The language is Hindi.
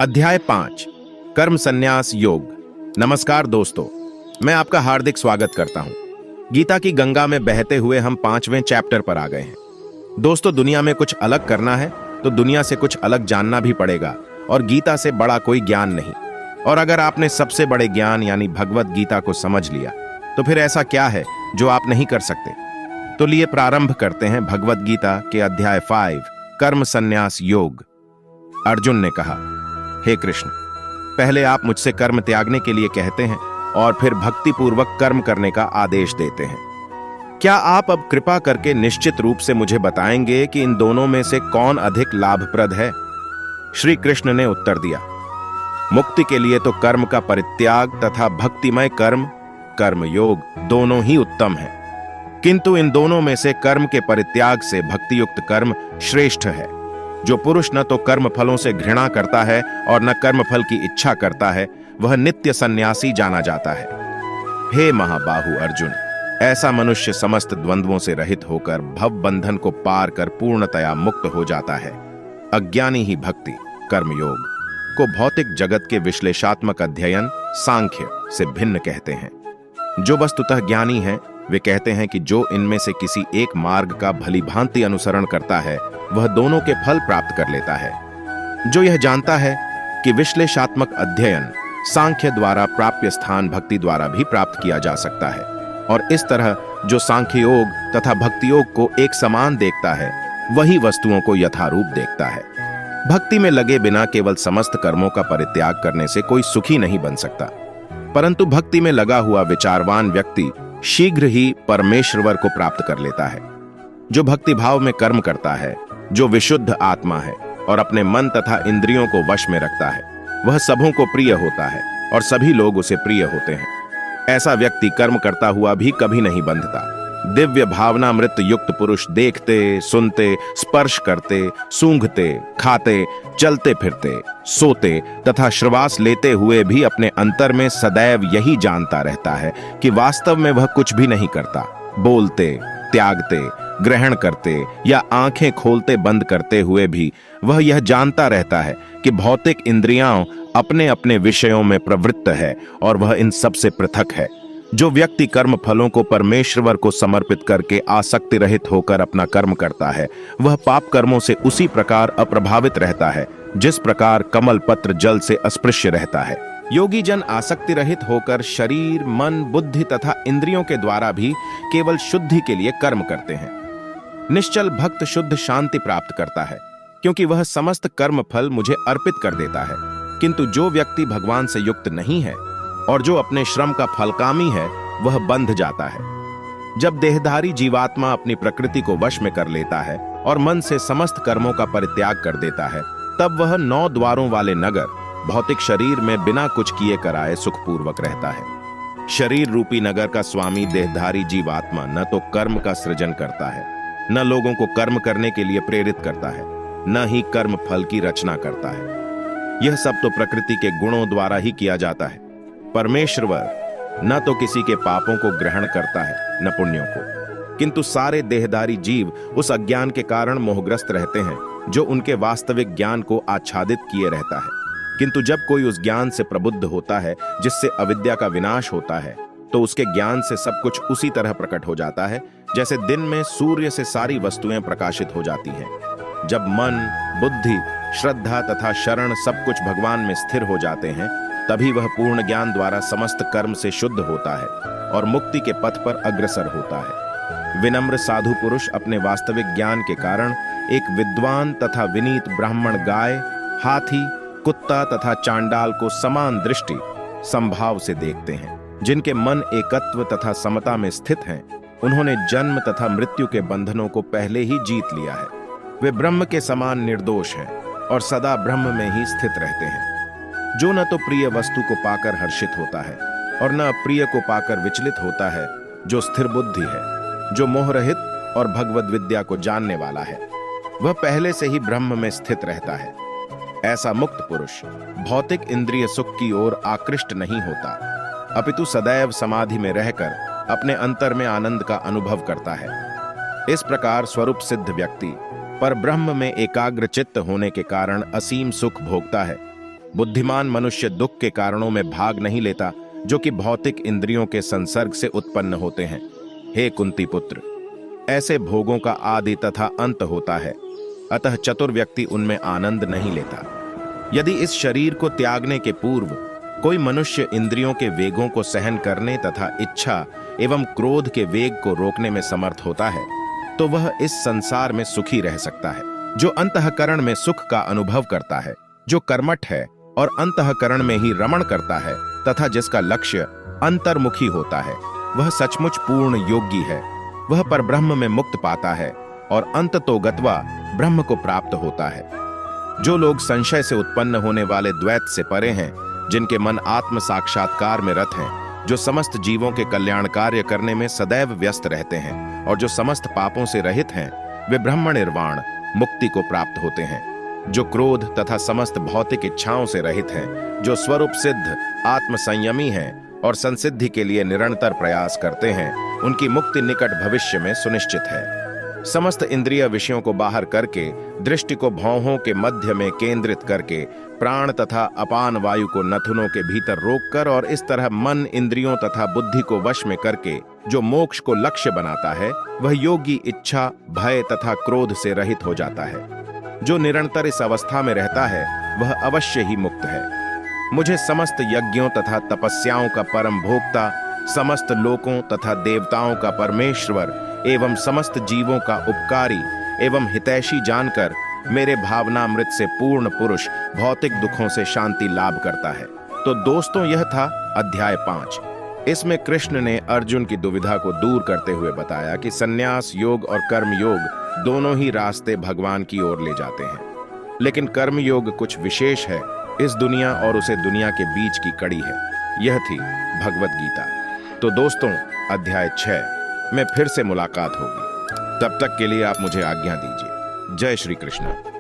अध्याय 5 कर्म संन्यास योग। नमस्कार दोस्तों, मैं आपका हार्दिक स्वागत करता हूं। गीता की गंगा में बहते हुए हम 5वें चैप्टर पर आ गए हैं। दोस्तों, दुनिया में कुछ अलग करना है तो दुनिया से कुछ अलग जानना भी पड़ेगा, और गीता से बड़ा कोई ज्ञान नहीं। और अगर आपने सबसे बड़े ज्ञान यानी भगवत गीता को समझ लिया तो फिर ऐसा क्या है जो आप नहीं कर सकते। तो लिए प्रारंभ करते हैं भगवत गीता के अध्याय 5 कर्म संन्यास योग। अर्जुन ने कहा, हे कृष्ण, पहले आप मुझसे कर्म त्यागने के लिए कहते हैं और फिर भक्ति पूर्वक कर्म करने का आदेश देते हैं। क्या आप अब कृपा करके निश्चित रूप से मुझे बताएंगे कि इन दोनों में से कौन अधिक लाभप्रद है? श्री कृष्ण ने उत्तर दिया, मुक्ति के लिए तो कर्म का परित्याग तथा भक्तिमय कर्म कर्मयोग दोनों ही उत्तम है, किंतु इन दोनों में से कर्म के परित्याग से भक्तियुक्त कर्म श्रेष्ठ है। जो पुरुष न तो कर्म फलों से घृणा करता है और न कर्म फल की इच्छा करता है, वह नित्य सन्यासी जाना जाता है। हे महाबाहु अर्जुन, ऐसा मनुष्य समस्त द्वंद्वों से रहित होकर भव बंधन को पार कर पूर्णतया मुक्त हो जाता है। अज्ञानी ही भक्ति कर्मयोग को भौतिक जगत के विश्लेषात्मक अध्ययन सांख्य से भिन्न कहते हैं। जो वस्तुतः ज्ञानी हैं, वे कहते हैं कि जो इनमें से किसी एक मार्ग का भलीभांति अनुसरण करता है वह दोनों के फल प्राप्त कर लेता है। जो यह जानता है कि विश्लेषात्मक अध्ययन सांख्य द्वारा प्राप्य स्थान भक्ति द्वारा भी प्राप्त किया जा सकता है, और इस तरह जो सांख्य योग तथा भक्ति योग को एक समान देखता है वही वस्तुओं को यथारूप देखता है। भक्ति में लगे बिना केवल समस्त कर्मों का परित्याग करने से कोई सुखी नहीं बन सकता, परंतु भक्ति में लगा हुआ विचारवान व्यक्ति शीघ्र ही परमेश्वर को प्राप्त कर लेता है। जो भक्ति भाव में कर्म करता है, जो विशुद्ध आत्मा है और अपने मन तथा इंद्रियों को वश में रखता है, वह सबों को प्रिय होता है और सभी लोग उसे प्रिय होते हैं। ऐसा व्यक्ति कर्म करता हुआ भी कभी नहीं बंधता। दिव्य भावनामृत युक्त पुरुष देखते, सुनते, स्पर्श करते, सूंघते, खाते, चलते फिरते, सोते तथा श्वास लेते हुए भी अपने अंतर में सदैव यही जानता रहता है कि वास्तव में वह कुछ भी नहीं करता। बोलते, त्यागते, ग्रहण करते या आंखें खोलते बंद करते हुए भी वह यह जानता रहता है कि भौतिक इंद्रियां अपने अपने विषयों में प्रवृत्त है और वह इन सब से पृथक है। जो व्यक्ति कर्म फलों को परमेश्वर को समर्पित करके आसक्ति रहित होकर अपना कर्म करता है, वह पाप कर्मों से उसी प्रकार अप्रभावित रहता है जिस प्रकार कमल पत्र जल से अस्पृश्य रहता है। योगी जन आसक्ति रहित होकर शरीर, मन, बुद्धि तथा इंद्रियों के द्वारा भी केवल शुद्धि के लिए कर्म करते हैं। निश्चल भक्त शुद्ध शांति प्राप्त करता है, क्योंकि वह समस्त कर्म फल मुझे अर्पित कर देता है। किंतु जो व्यक्ति भगवान से युक्त नहीं है और जो अपने श्रम का फलकामी है, वह बंध जाता है। जब देहधारी जीवात्मा अपनी प्रकृति को वश में कर लेता है और मन से समस्त कर्मों का परित्याग कर देता है, तब वह 9 द्वारों वाले नगर भौतिक शरीर में बिना कुछ किए कराए सुखपूर्वक रहता है। शरीर रूपी नगर का स्वामी देहधारी जीवात्मा न तो कर्म का सृजन करता है, न लोगों को कर्म करने के लिए प्रेरित करता है, न ही कर्म फल की रचना करता है। यह सब तो प्रकृति के गुणों द्वारा ही किया जाता है। परमेश्वर न तो किसी के पापों को ग्रहण करता है न पुण्यों को, किंतु सारे देहधारी जीव उस अज्ञान के कारण मोहग्रस्त रहते हैं जो उनके वास्तविक ज्ञान को आच्छादित किए रहता है। किंतु जब कोई उस ज्ञान से प्रबुद्ध होता है जिससे अविद्या का विनाश होता है, तो उसके ज्ञान से सब कुछ उसी तरह प्रकट हो जाता है जैसे दिन में सूर्य से सारी वस्तुएं प्रकाशित हो जाती हैं। जब मन, बुद्धि, श्रद्धा तथा शरण सब कुछ भगवान में स्थिर हो जाते हैं, तभी वह पूर्ण ज्ञान द्वारा समस्त कर्म से शुद्ध होता है और मुक्ति के पथ पर अग्रसर होता है। विनम्र साधु पुरुष अपने वास्तविक ज्ञान के कारण एक विद्वान तथा विनीत ब्राह्मण गाय, हाथी, कुत्ता तथा चांडाल को समान दृष्टि संभाव से देखते हैं। जिनके मन एकत्व तथा समता में स्थित हैं, उन्होंने जन्म तथा मृत्यु के बंधनों को पहले ही जीत लिया है। वे ब्रह्म के समान निर्दोष हैं और सदा ब्रह्म में ही स्थित रहते हैं। जो न तो प्रिय वस्तु को पाकर हर्षित होता है और न अप्रिय को पाकर विचलित होता है, जो स्थिर बुद्धि है, जो मोह रहित और भगवद विद्या को जानने वाला है, वह पहले से ही ब्रह्म में स्थित रहता है। ऐसा मुक्त पुरुष भौतिक इंद्रिय सुख की ओर आकृष्ट नहीं होता, अपितु सदैव समाधि में रहकर अपने अंतर में आनंद का अनुभव करता है। इस प्रकार स्वरूप सिद्ध व्यक्ति पर ब्रह्म में एकाग्र चित्त होने के कारण असीम सुख भोगता है बुद्धिमान मनुष्य दुख के कारणों में भाग नहीं लेता जो कि भौतिक इंद्रियों के संसर्ग से उत्पन्न होते हैं। हे कुंती पुत्र, ऐसे भोगों का आदि तथा अंत होता है, अतः चतुर व्यक्ति उनमें आनंद नहीं लेता। यदि इस शरीर को त्यागने के पूर्व कोई मनुष्य इंद्रियों के वेगों को सहन करने तथा इच्छा एवं क्रोध के वेग को रोकने में समर्थ होता है, तो वह इस संसार में सुखी रह सकता है। जो अंतःकरण में सुख का अनुभव करता है, जो कर्मठ है और अंतःकरण में ही रमण करता है तथा जिसका लक्ष्य अंतर्मुखी होता है, वह सचमुच पूर्ण योगी है। वह परब्रह्म में मुक्त पाता है और अंततोगत्वा ब्रह्म को प्राप्त होता है। जो लोग संशय से उत्पन्न होने वाले द्वैत से परे हैं, जिनके मन आत्म साक्षात्कार में रत हैं, जो समस्त जीवों के कल्याण कार्य करने में सदैव व्यस्त रहते हैं और जो समस्त पापों से रहित हैं, वे ब्रह्म निर्वाण मुक्ति को प्राप्त होते हैं। जो क्रोध तथा समस्त भौतिक इच्छाओं से रहित हैं, जो स्वरूप सिद्ध आत्म संयमी हैं और संसिद्धि के लिए निरंतर प्रयास करते हैं, उनकी मुक्ति निकट भविष्य में सुनिश्चित है। समस्त इंद्रिय विषयों को बाहर करके दृष्टि को भौहों के मध्य में केंद्रित करके प्राण तथा अपान वायु को नथुनों के भीतर रोककर और इस तरह मन इंद्रियों तथा बुद्धि को वश में करके जो मोक्ष को लक्ष्य बनाता है, वह योगी इच्छा, भय तथा क्रोध से रहित हो जाता है। जो निरंतर इस अवस्था में रहता है, वह अवश्य ही मुक्त है। मुझे समस्त यज्ञों तथा तपस्याओं का परम भोक्ता, समस्त लोकों तथा देवताओं का परमेश्वर एवं समस्त जीवों का उपकारी एवं हितैषी जानकर मेरे भावनामृत से पूर्ण पुरुष भौतिक दुखों से शांति लाभ करता है। तो दोस्तों, यह था अध्याय 5। इसमें कृष्ण ने अर्जुन की दुविधा को दूर करते हुए बताया कि संन्यास योग और कर्म योग दोनों ही रास्ते भगवान की ओर ले जाते हैं, लेकिन कर्म योग कुछ विशेष है, इस दुनिया और उसे दुनिया के बीच की कड़ी है। यह थी भगवत गीता। तो दोस्तों, अध्याय 6 में फिर से मुलाकात होगी। तब तक के लिए आप मुझे आज्ञा दीजिए। जय श्री कृष्ण।